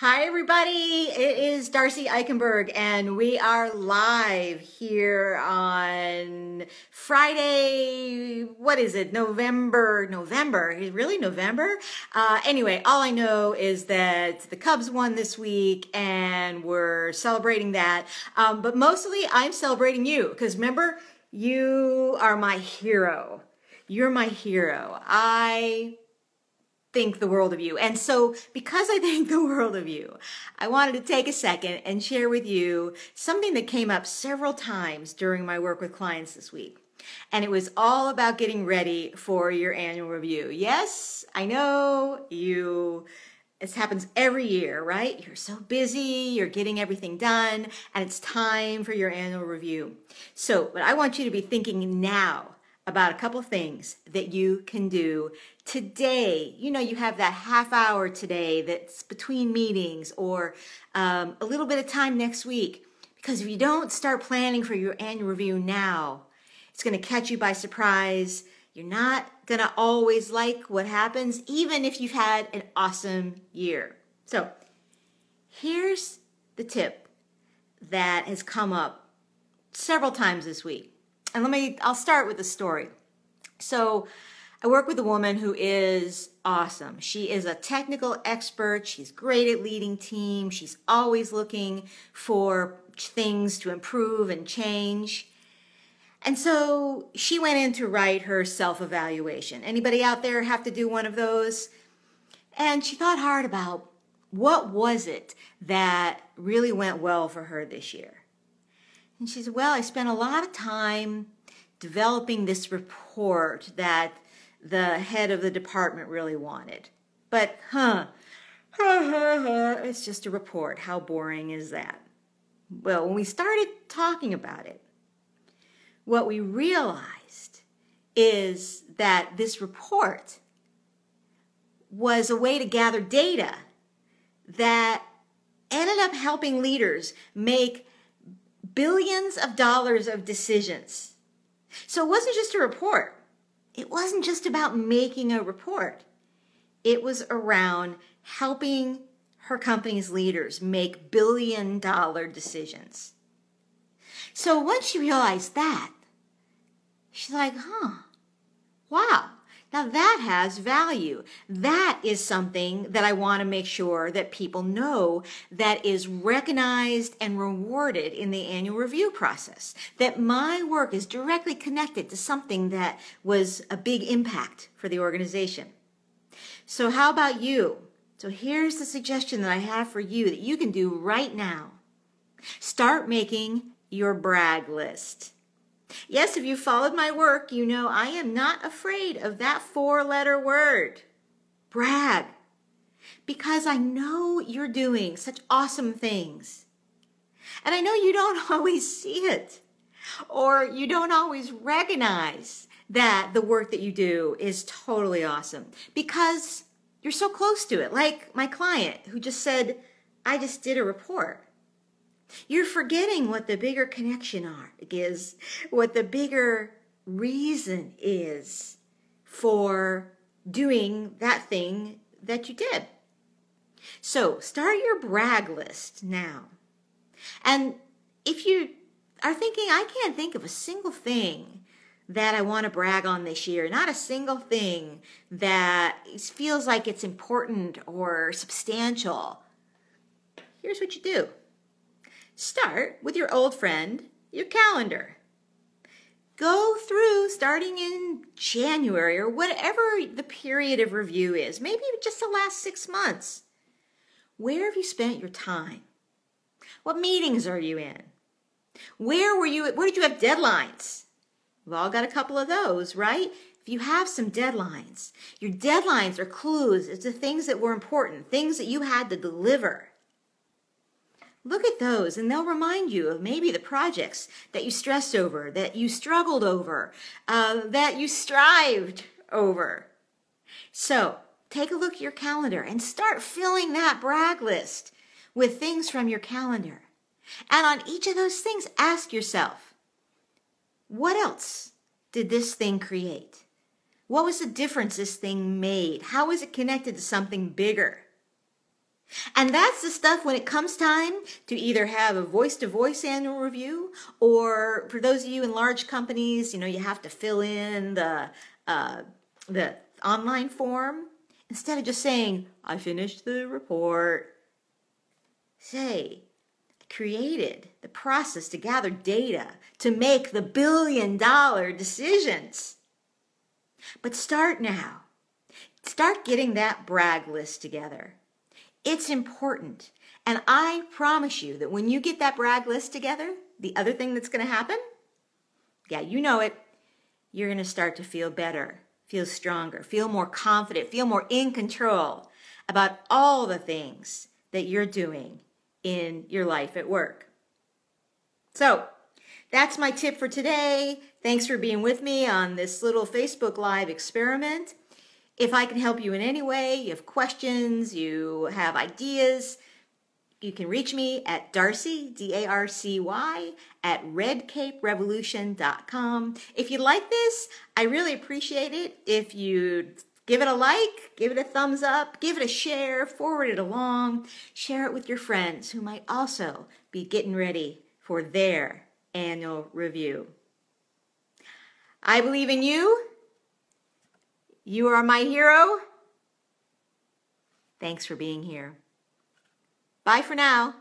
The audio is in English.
Hi everybody, it is Darcy Eikenberg and we are live here on Friday, what is it, November, really November? Anyway, all I know is that the Cubs won this week and we're celebrating that, but mostly I'm celebrating you because remember, you are my hero. You're my hero. I think the world of you. And so because I think the world of you, I wanted to take a second and share with you something that came up several times during my work with clients this week. And it was all about getting ready for your annual review. Yes, I know this happens every year, right? You're so busy, you're getting everything done, and it's time for your annual review. So, but I want you to be thinking now about a couple of things that you can do today. You know, you have that half hour today that's between meetings or a little bit of time next week. Because if you don't start planning for your annual review now, it's going to catch you by surprise. You're not going to always like what happens, even if you've had an awesome year. So here's the tip that has come up several times this week. And I'll start with a story. So I work with a woman who is awesome. She is a technical expert. She's great at leading teams. She's always looking for things to improve and change. And so she went in to write her self-evaluation. Anybody out there have to do one of those? And she thought hard about what was it that really went well for her this year. And she said, well, I spent a lot of time developing this report that the head of the department really wanted. But, it's just a report. How boring is that? Well, when we started talking about it, what we realized is that this report was a way to gather data that ended up helping leaders make billions of dollars of decisions. So it wasn't just a report. It wasn't just about making a report. It was around helping her company's leaders make billion-dollar decisions. So once she realized that, she's like, wow. Now that has value. That is something that I want to make sure that people know that is recognized and rewarded in the annual review process. That my work is directly connected to something that was a big impact for the organization. So how about you? So here's the suggestion that I have for you that you can do right now. Start making your brag list. Yes, if you followed my work, you know I am not afraid of that 4-letter word, brag, because I know you're doing such awesome things. And I know you don't always see it, or you don't always recognize that the work that you do is totally awesome, because you're so close to it, like my client who just said, I just did a report. You're forgetting what the bigger connection is, what the bigger reason is for doing that thing that you did. So start your brag list now. And if you are thinking, I can't think of a single thing that I want to brag on this year, not a single thing that feels like it's important or substantial, here's what you do. Start with your old friend, your calendar. Go through, starting in January or whatever the period of review is, maybe just the last 6 months. Where have you spent your time? What meetings are you in? Where did you have deadlines? We've all got a couple of those, right? If you have some deadlines, your deadlines are clues as to things that were important, things that you had to deliver. Look at those and they'll remind you of maybe the projects that you stressed over, that you struggled over, that you strived over. So take a look at your calendar and start filling that brag list with things from your calendar. And on each of those things, ask yourself, what else did this thing create? What was the difference this thing made? How is it connected to something bigger? And that's the stuff when it comes time to either have a voice-to-voice annual review, or for those of you in large companies, you have to fill in the online form. Instead of just saying, I finished the report, say, I created the process to gather data to make the billion-dollar decisions. But start now. Start getting that brag list together. It's important. And I promise you that when you get that brag list together, the other thing that's going to happen, yeah, you know it, you're going to start to feel better, feel stronger, feel more confident, feel more in control about all the things that you're doing in your life at work. So that's my tip for today. Thanks for being with me on this little Facebook Live experiment. If I can help you in any way, you have questions, you have ideas, you can reach me at Darcy, D-A-R-C-Y, at redcaperevolution.com. If you like this, I really appreciate it if you give it a like, give it a thumbs up, give it a share, forward it along, share it with your friends who might also be getting ready for their annual review. I believe in you. You are my hero. Thanks for being here. Bye for now.